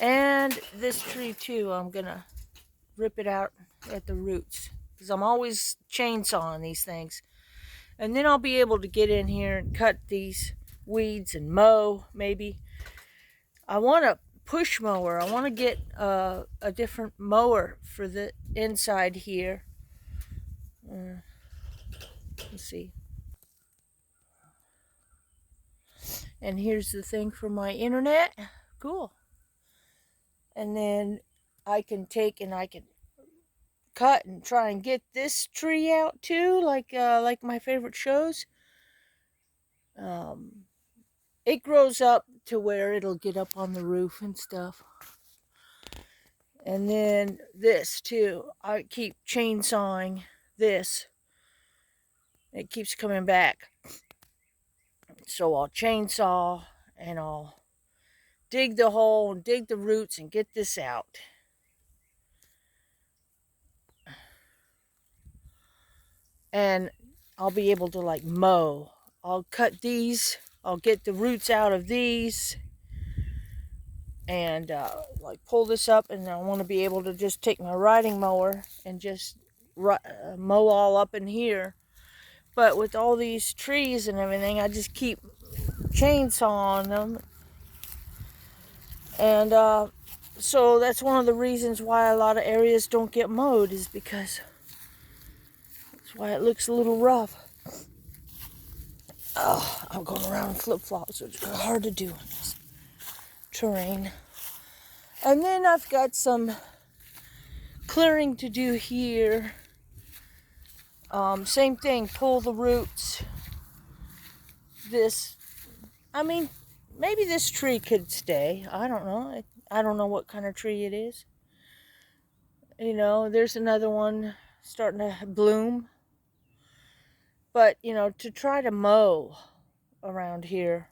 And this tree too, I'm gonna rip it out at the roots because I'm always chainsawing these things. And then I'll be able to get in here and cut these weeds and mow maybe. I want a push mower. I want to get a different mower for the inside here. Let's see. And here's the thing for my internet. Cool. And then I can take and I can cut and try and get this tree out too, like my favorite shows. It grows up to where it'll get up on the roof and stuff. And then this too, I keep chainsawing this. It keeps coming back. So I'll chainsaw and I'll dig the hole and dig the roots and get this out. And I'll be able to like mow. I'll cut these. I'll get the roots out of these and like pull this up, and I want to be able to just take my riding mower and just mow all up in here. But with all these trees and everything, I just keep chainsawing them. And so that's one of the reasons why a lot of areas don't get mowed, is because that's why it looks a little rough. Oh, I'm going around in flip-flops, which is hard to do in this terrain. And then I've got some clearing to do here. Same thing, pull the roots. Maybe this tree could stay. I don't know. I don't know what kind of tree it is. You know, there's another one starting to bloom. But, you know, to try to mow around here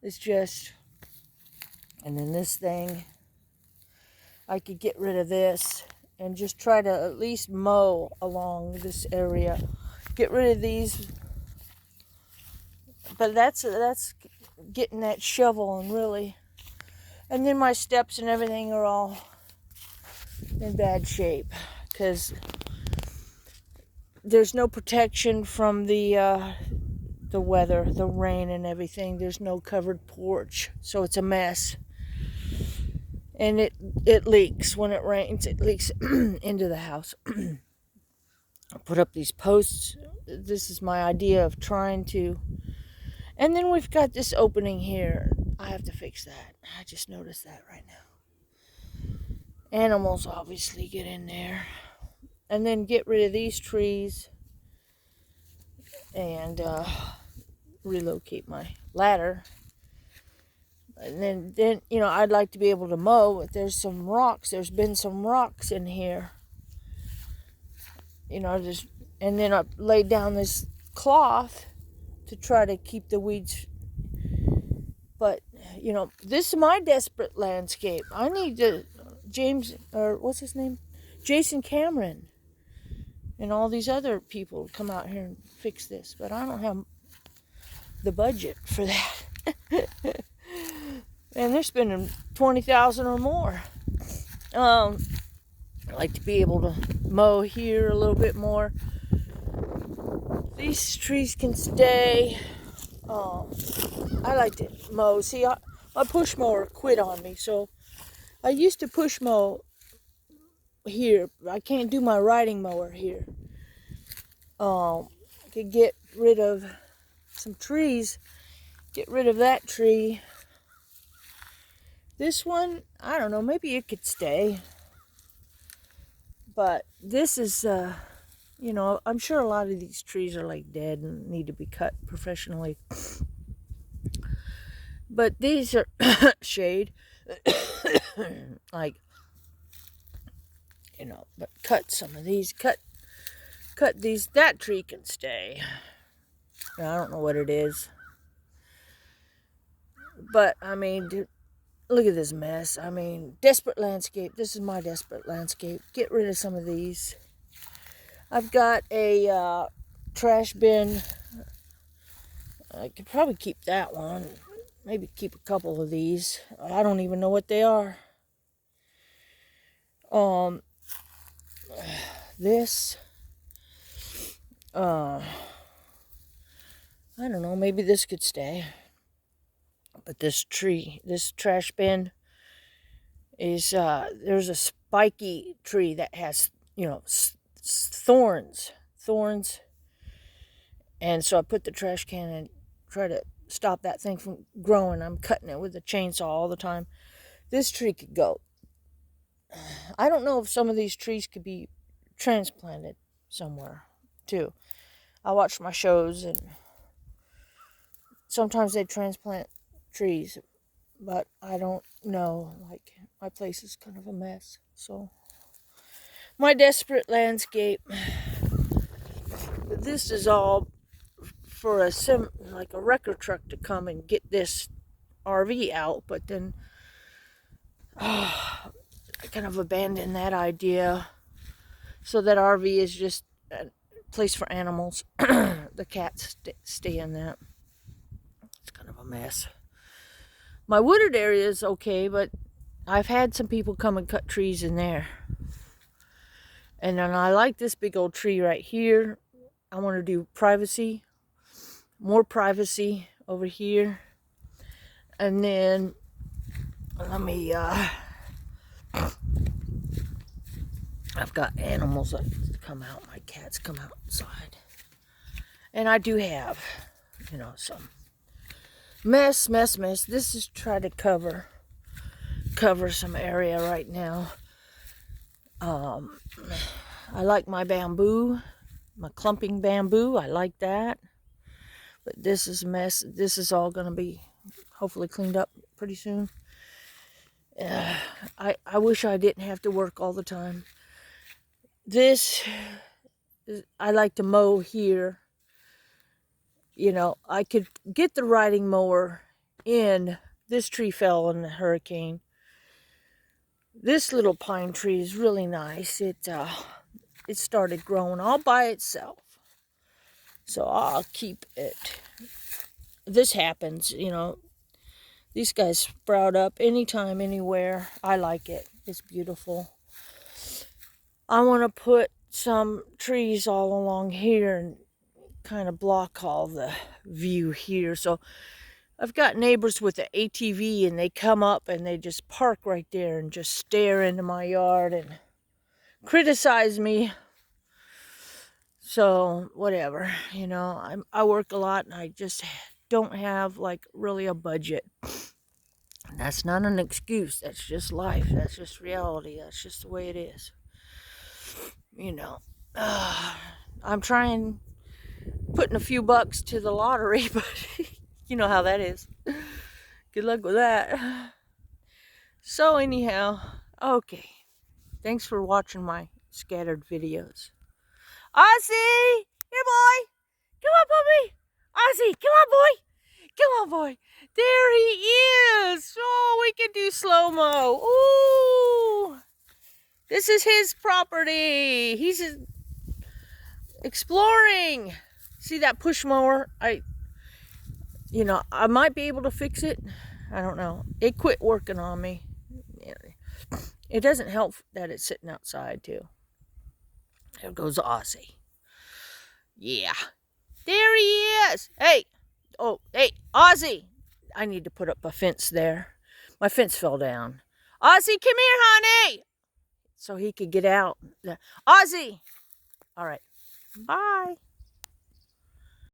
is just... And then this thing, I could get rid of this and just try to at least mow along this area. Get rid of these. But that's getting that shovel and really... And then my steps and everything are all in bad shape because there's no protection from the weather, the rain and everything. There's no covered porch, so it's a mess. And it leaks when it rains. It leaks into the house. I put up these posts. This is my idea of trying to... And then we've got this opening here. I have to fix that. I just noticed that right now. Animals obviously get in there. And then get rid of these trees. And relocate my ladder. And then, you know, I'd like to be able to mow, but there's some rocks. There's been some rocks in here. You know, and then I laid down this cloth to try to keep the weeds. But, you know, this is my desperate landscape. I need to, Jason Cameron and all these other people come out here and fix this. But I don't have the budget for that. And they're spending $20,000 or more. I like to be able to mow here a little bit more. These trees can stay. I like to mow. See, my push mower quit on me, so I used to push mow here. I can't do my riding mower here. I could get rid of some trees. Get rid of that tree. This one, I don't know, maybe it could stay. But this is, you know, I'm sure a lot of these trees are like dead and need to be cut professionally. But these are shade. Like, you know, but cut some of these. Cut these. That tree can stay. I don't know what it is. But, I mean... Look at this mess. I mean, desperate landscape. This is my desperate landscape. Get rid of some of these. I've got a trash bin. I could probably keep that one. maybe keep a couple of these. I don't even know what they are. This, I don't know, maybe this could stay. But this tree, this trash bin is, there's a spiky tree that has, thorns. And so I put the trash can and try to stop that thing from growing. I'm cutting it with a chainsaw all the time. This tree could go. I don't know if some of these trees could be transplanted somewhere, too. I watch my shows, and sometimes they transplant trees, but I don't know. Like, my place is kind of a mess. So, my desperate landscape. This is all for like a wrecker truck to come and get this RV out, but then I kind of abandoned that idea. So that RV is just a place for animals. The cats stay in that. It's kind of a mess. My wooded area is okay, but I've had some people come and cut trees in there. And then I like this big old tree right here. I want to do privacy. More privacy over here. And then let me, I've got animals that come out. My cats come outside. And I do have, some mess. This is try to cover some area right now. I like my bamboo, my clumping bamboo. I like that. But this is a mess. This is all going to be hopefully cleaned up pretty soon. I wish I didn't have to work all the time. I like to mow here. I could get the riding mower in. This tree fell in the hurricane. This little pine tree is really nice. It started growing all by itself. So I'll keep it. This happens, These guys sprout up anytime, anywhere. I like it. It's beautiful. I want to put some trees all along here and kind of block all the view here. So I've got neighbors with an ATV, and they come up and they just park right there and just stare into my yard and criticize me. So whatever, I work a lot, and I just don't have like really a budget. That's not an excuse. That's just life. That's just reality. That's just the way it is. I'm trying putting a few bucks to the lottery, but you know how that is. Good luck with that. So anyhow, okay. Thanks for watching my scattered videos. Ozzy! Here, boy! Come on, puppy! Ozzy, come on, boy! Come on, boy! There he is! Oh, we can do slow-mo. Ooh! This is his property. He's exploring. See that push mower? I might be able to fix it. I don't know. It quit working on me. It doesn't help that it's sitting outside, too. There goes Ozzy. Yeah. There he is. Hey. Oh, hey, Ozzy. I need to put up a fence there. My fence fell down. Ozzy, come here, honey. So he could get out. Ozzy. All right. Bye.